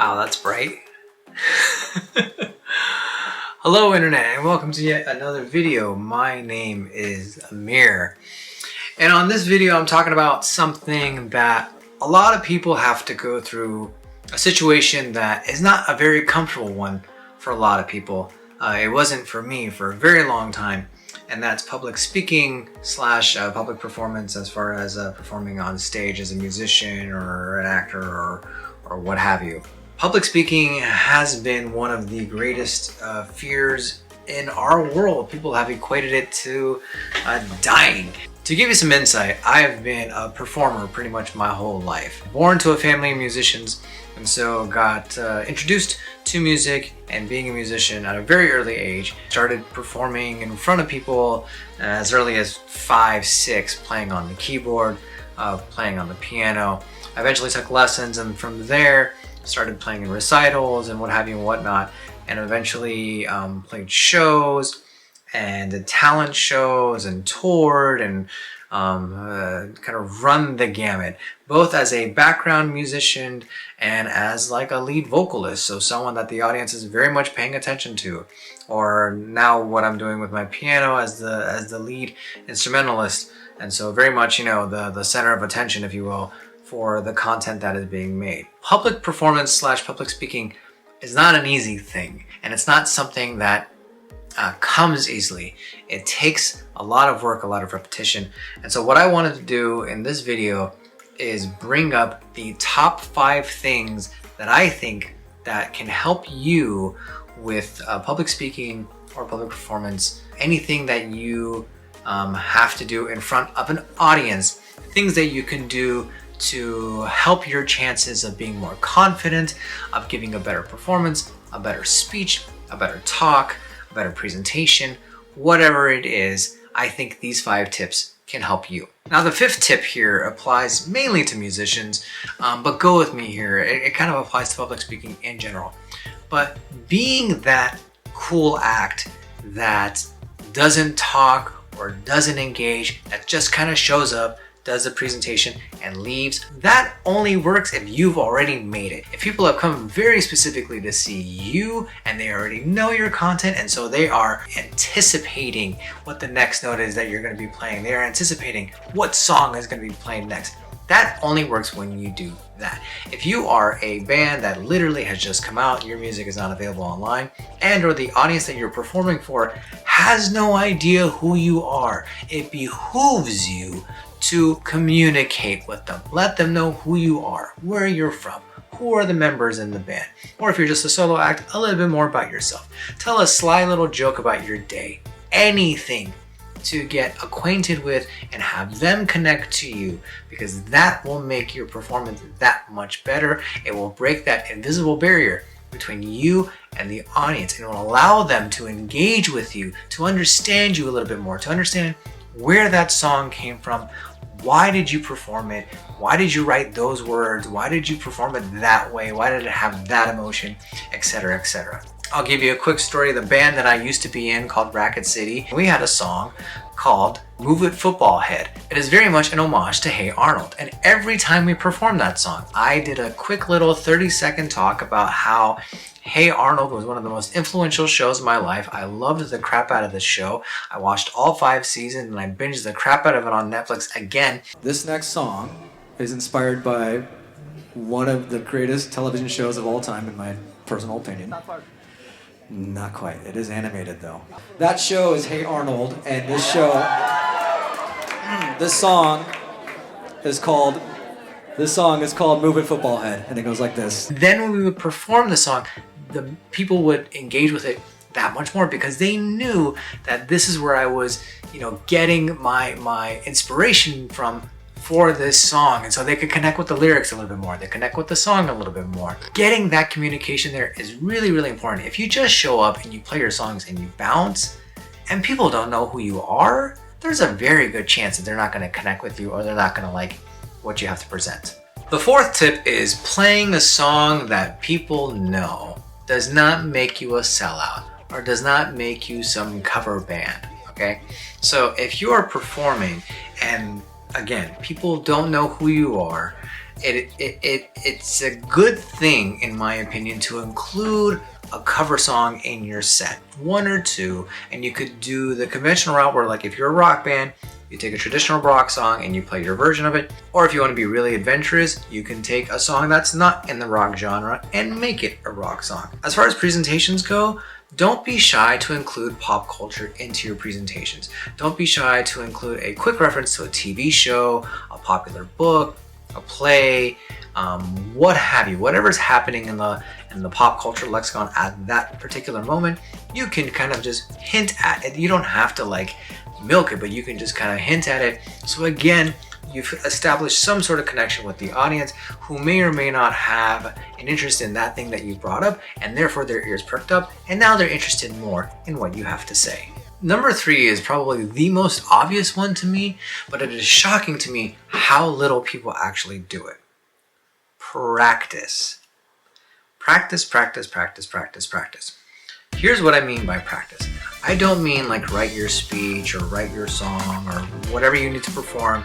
Wow, that's bright. Hello Internet, and welcome to yet another video. My name is Amir, and on this video I'm talking about something that a lot of people have to go through, a situation that is not a very comfortable one for a lot of people. It wasn't for me for a very long time, and that's public speaking slash public performance, as far as performing on stage as a musician or an actor or what have you. Public speaking has been one of the greatest fears in our world. People have equated it to dying. To give you some insight, I have been a performer pretty much my whole life. Born to a family of musicians, and so got introduced to music and being a musician at a very early age. Started performing in front of people as early as 5, 6, playing on the keyboard, playing on the piano. I eventually took lessons, and from there started playing in recitals and what have you and whatnot, and eventually played shows and did talent shows and toured and kind of run the gamut, both as a background musician and as like a lead vocalist, so someone that the audience is very much paying attention to. Or now what I'm doing with my piano as the lead instrumentalist, and so very much, you know, the center of attention, if you will, for the content that is being made. Public performance slash public speaking is not an easy thing, and it's not something that comes easily. It takes a lot of work, a lot of repetition. And so what I wanted to do in this video is bring up the top 5 things that I think that can help you with public speaking or public performance, anything that you have to do in front of an audience, things that you can do to help your chances of being more confident, of giving a better performance, a better speech, a better talk, a better presentation, whatever it is. I think these 5 tips can help you. Now, the 5th tip here applies mainly to musicians, but go with me here. It kind of applies to public speaking in general. But being that cool act that doesn't talk or doesn't engage, that just kind of shows up, does a presentation and leaves, that only works if you've already made it. If people have come very specifically to see you and they already know your content, and so they are anticipating what the next note is that you're going to be playing, they are anticipating what song is going to be playing next, that only works when you do that. If you are a band that literally has just come out, your music is not available online, and or the audience that you're performing for has no idea who you are, it behooves you to communicate with them. Let them know who you are, where you're from, who are the members in the band, or if you're just a solo act, a little bit more about yourself. Tell a sly little joke about your day, anything to get acquainted with and have them connect to you, because that will make your performance that much better. It will break that invisible barrier between you and the audience, and it will allow them to engage with you, to understand you a little bit more, to understand where that song came from. Why did you perform it? Why did you write those words? Why did you perform it that way? Why did it have that emotion, etc., etc. I'll give you a quick story. The band that I used to be in, called Racket City, we had a song called Move It Football Head. It is very much an homage to Hey Arnold, and every time we performed that song, I did a quick little 30-second talk about how Hey Arnold was one of the most influential shows of my life. I loved the crap out of this show. I watched all 5 seasons and I binged the crap out of it on Netflix again. This next song is inspired by one of the greatest television shows of all time, in my personal opinion. Not quite. It is animated though. That show is Hey Arnold, and this song is called Move It Football Head, and it goes like this. Then when we would perform the song, the people would engage with it that much more, because they knew that this is where I was, you know, getting my inspiration from for this song, and so they could connect with the lyrics a little bit more, they connect with the song a little bit more. Getting that communication there is really, really important. If you just show up and you play your songs and you bounce and people don't know who you are, there's a very good chance that they're not going to connect with you, or they're not going to like what you have to present. The 4th tip is playing a song that people know does not make you a sellout, or does not make you some cover band, okay? So if you are performing and again, people don't know who you are. It's a good thing, in my opinion, to include a cover song in your set, one or two, and you could do the conventional route where, like, if you're a rock band, you take a traditional rock song and you play your version of it. Or if you want to be really adventurous, you can take a song that's not in the rock genre and make it a rock song. As far as presentations go, don't be shy to include pop culture into your presentations. Don't be shy to include a quick reference to a TV show, a popular book, a play, what have you. Whatever's happening in the pop culture lexicon at that particular moment, you can kind of just hint at it. You don't have to like milk it, but you can just kind of hint at it. So again, you've established some sort of connection with the audience who may or may not have an interest in that thing that you brought up, and therefore their ears perked up, and now they're interested more in what you have to say. Number 3 is probably the most obvious one to me, but it is shocking to me how little people actually do it. Practice. Practice, practice, practice, practice, practice. Here's what I mean by practice. I don't mean like write your speech or write your song or whatever you need to perform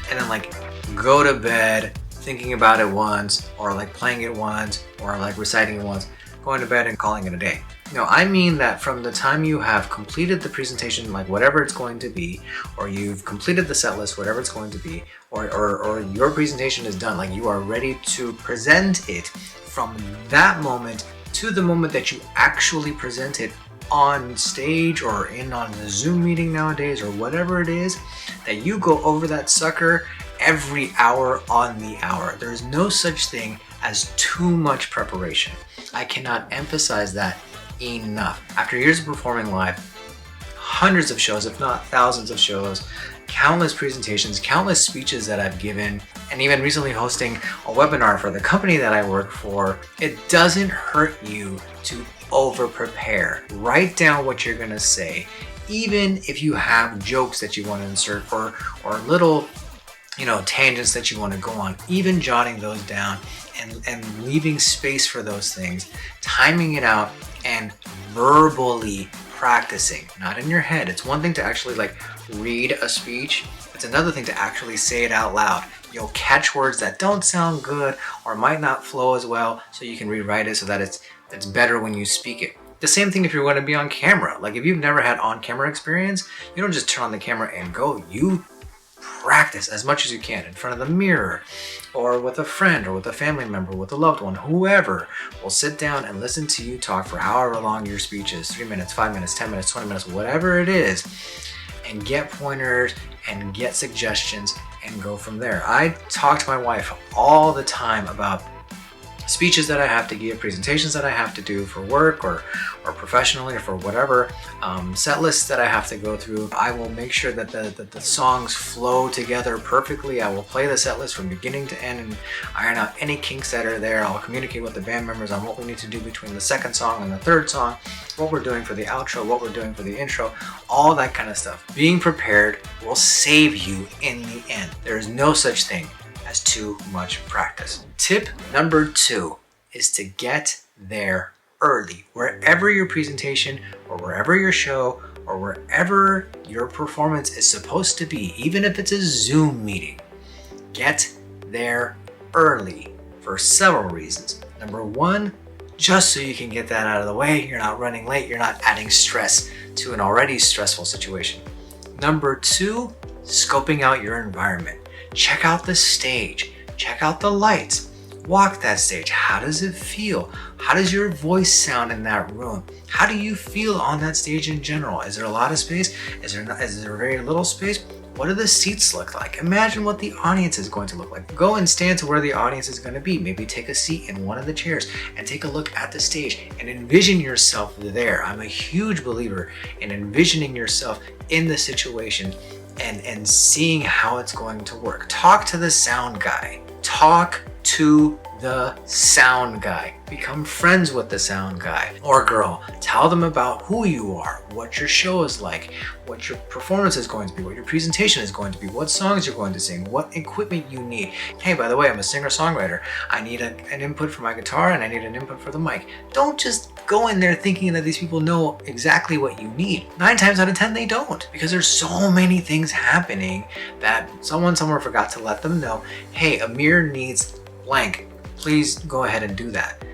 and then like go to bed thinking about it once, or like playing it once, or like reciting it once, going to bed and calling it a day. No, I mean that from the time you have completed the presentation, like whatever it's going to be, or you've completed the set list, whatever it's going to be, or your presentation is done, like you are ready to present it, from that moment to the moment that you actually present it on stage or on the Zoom meeting nowadays, or whatever it is, that you go over that sucker every hour on the hour. There's no such thing as too much preparation. I cannot emphasize that enough. After years of performing live, hundreds of shows, if not thousands of shows, countless presentations, countless speeches that I've given, and even recently hosting a webinar for the company that I work for, it doesn't hurt you to over prepare. Write down what you're gonna say, even if you have jokes that you want to insert or little tangents that you want to go on, even jotting those down and leaving space for those things, timing it out and verbally practicing, not in your head. It's one thing to actually like read a speech. It's another thing to actually say it out loud. You'll catch words that don't sound good or might not flow as well, so you can rewrite it so that it's better when you speak it. The same thing if you're going to be on camera. Like if you've never had on-camera experience, you don't just turn on the camera and go. You practice as much as you can in front of the mirror, or with a friend, or with a family member, with a loved one, whoever will sit down and listen to you talk for however long your speech is, 3 minutes, 5 minutes, 10 minutes, 20 minutes, whatever it is, and get pointers and get suggestions and go from there. I talk to my wife all the time about speeches that I have to give, presentations that I have to do for work or professionally or for whatever, set lists that I have to go through. I will make sure that the songs flow together perfectly. I will play the set list from beginning to end and iron out any kinks that are there. I'll communicate with the band members on what we need to do between the second song and the third song, what we're doing for the outro, what we're doing for the intro, all that kind of stuff. Being prepared will save you in the end. There is no such thing as too much practice. Tip number 2 is to get there early. Wherever your presentation or wherever your show or wherever your performance is supposed to be, even if it's a Zoom meeting, get there early for several reasons. Number 1, just so you can get that out of the way. You're not running late. You're not adding stress to an already stressful situation. Number 2, scoping out your environment. Check out the stage, check out the lights, walk that stage. How does it feel? How does your voice sound in that room? How do you feel on that stage in general? Is there a lot of space? Is there very little space? What do the seats look like? Imagine what the audience is going to look like. Go and stand to where the audience is going to be. Maybe take a seat in one of the chairs and take a look at the stage and envision yourself there. I'm a huge believer in envisioning yourself in the situation and seeing how it's going to work. Talk to the sound guy. Talk to the sound guy. Become friends with the sound guy or girl. Tell them about who you are, what your show is like, what your performance is going to be, what your presentation is going to be, what songs you're going to sing, what equipment you need. Hey, by the way, I'm a singer-songwriter. I need an input for my guitar and I need an input for the mic. Don't just go in there thinking that these people know exactly what you need. 9 times out of 10, they don't, because there's so many things happening that someone somewhere forgot to let them know, hey, Amir needs blank. Please go ahead and do that.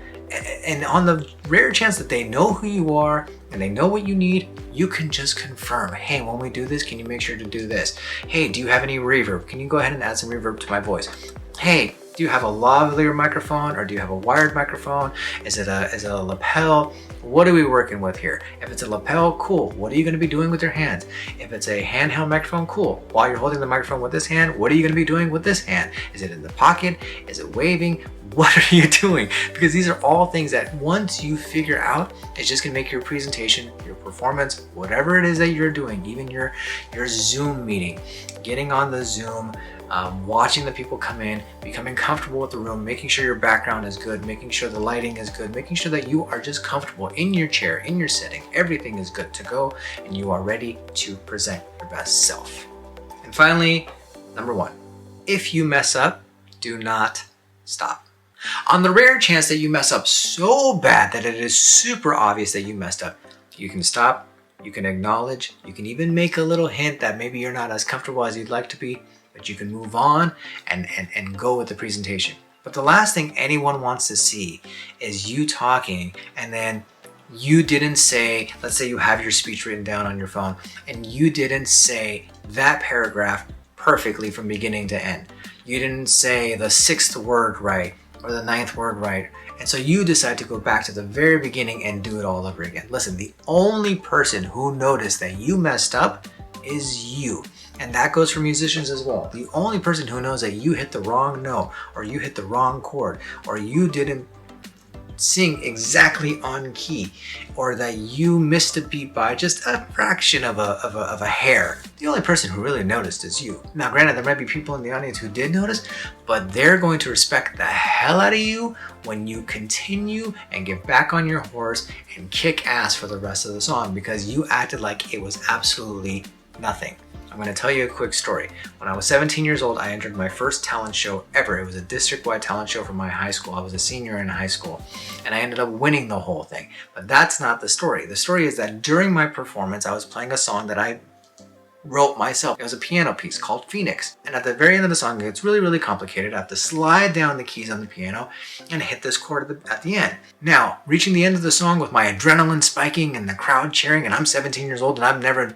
And on the rare chance that they know who you are and they know what you need, you can just confirm, hey, when we do this, can you make sure to do this? Hey, do you have any reverb? Can you go ahead and add some reverb to my voice? Hey, do you have a lavalier microphone or do you have a wired microphone? Is it a lapel? What are we working with here? If it's a lapel, cool. What are you going to be doing with your hands? If it's a handheld microphone, cool. While you're holding the microphone with this hand, what are you going to be doing with this hand? Is it in the pocket? Is it waving? What are you doing? Because these are all things that once you figure out, it's just going to make your presentation, your performance, whatever it is that you're doing, even your Zoom meeting, getting on the Zoom, watching the people come in, becoming comfortable with the room, making sure your background is good, making sure the lighting is good, making sure that you are just comfortable in your chair, in your setting. Everything is good to go and you are ready to present your best self. And finally, number 1, if you mess up, do not stop. On the rare chance that you mess up so bad that it is super obvious that you messed up, you can stop, you can acknowledge, you can even make a little hint that maybe you're not as comfortable as you'd like to be, but you can move on and go with the presentation. But the last thing anyone wants to see is you talking and then you didn't say, let's say you have your speech written down on your phone and you didn't say that paragraph perfectly from beginning to end. You didn't say the 6th word right or the 9th word right. And so you decide to go back to the very beginning and do it all over again. Listen, the only person who noticed that you messed up is you. And that goes for musicians as well. The only person who knows that you hit the wrong note or you hit the wrong chord or you didn't sing exactly on key or that you missed a beat by just a fraction of a hair, the only person who really noticed is you. Now granted, there might be people in the audience who did notice, but they're going to respect the hell out of you when you continue and get back on your horse and kick ass for the rest of the song because you acted like it was absolutely nothing. I'm going to tell you a quick story. When I was 17 years old, I entered my first talent show ever. It was a district-wide talent show from my high school. I was a senior in high school, and I ended up winning the whole thing. But that's not the story. The story is that during my performance, I was playing a song that I wrote myself. It was a piano piece called Phoenix. And at the very end of the song, it's really, really complicated. I have to slide down the keys on the piano and hit this chord at the end. Now, reaching the end of the song with my adrenaline spiking and the crowd cheering, and I'm 17 years old and I've never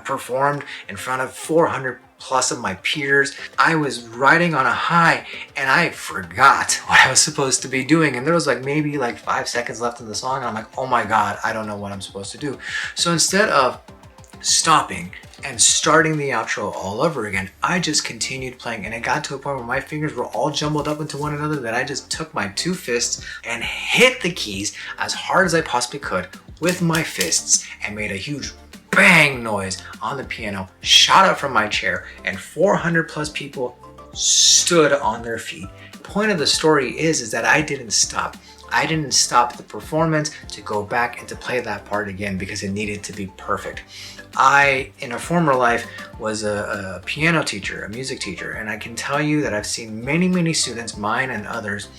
performed in front of 400 plus of my peers. I was riding on a high and I forgot what I was supposed to be doing. And there was maybe 5 seconds left in the song. And I'm like, oh my God, I don't know what I'm supposed to do. So instead of stopping and starting the outro all over again, I just continued playing, and it got to a point where my fingers were all jumbled up into one another that I just took my 2 fists and hit the keys as hard as I possibly could with my fists and made a huge bang noise on the piano, shot up from my chair, and 400 plus people stood on their feet. The point of the story is that I didn't stop. I didn't stop the performance to go back and to play that part again because it needed to be perfect. I, in a former life, was a piano teacher, a music teacher, and I can tell you that I've seen many, many students, mine and others,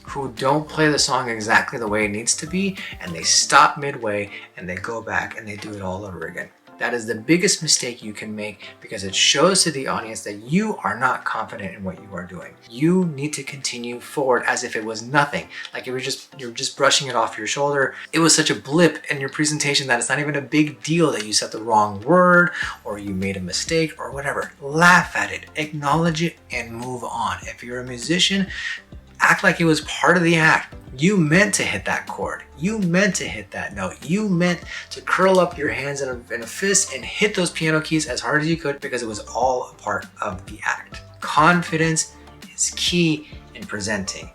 who don't play the song exactly the way it needs to be, and they stop midway and they go back and they do it all over again. That is the biggest mistake you can make because it shows to the audience that you are not confident in what you are doing. You need to continue forward as if it was nothing. Like you're just brushing it off your shoulder. It was such a blip in your presentation that it's not even a big deal that you said the wrong word or you made a mistake or whatever. Laugh at it, acknowledge it, and move on. If you're a musician, act like it was part of the act. You meant to hit that chord. You meant to hit that note. You meant to curl up your hands in a fist and hit those piano keys as hard as you could because it was all a part of the act. Confidence is key in presenting.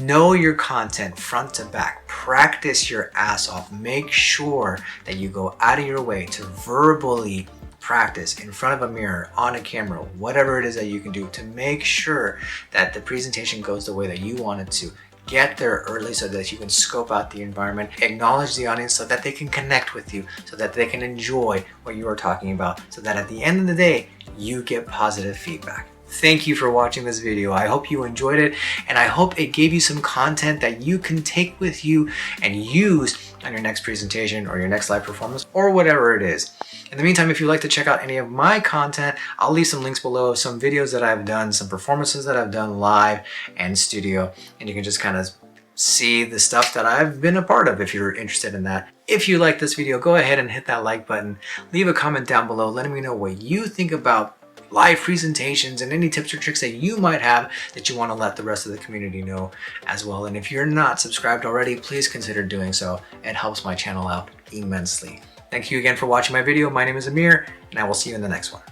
Know your content front to back. Practice your ass off. Make sure that you go out of your way to verbally practice in front of a mirror, on a camera, whatever it is that you can do to make sure that the presentation goes the way that you want it to. Get there early so that you can scope out the environment, acknowledge the audience so that they can connect with you, so that they can enjoy what you are talking about, so that at the end of the day, you get positive feedback. thank you for watching this video. I hope you enjoyed it, and I hope it gave you some content that you can take with you and use on your next presentation or your next live performance or whatever it is. In the meantime, if you'd like to check out any of my content, I'll leave some links below of some videos that I've done, some performances that I've done live and studio, and you can just kind of see the stuff that I've been a part of if you're interested in that. If you like this video, go ahead and hit that like button. Leave a comment down below letting me know what you think about live presentations and any tips or tricks that you might have that you want to let the rest of the community know as well. And if you're not subscribed already, please consider doing so. It helps my channel out immensely. Thank you again for watching my video. My name is Amir, and I will see you in the next one.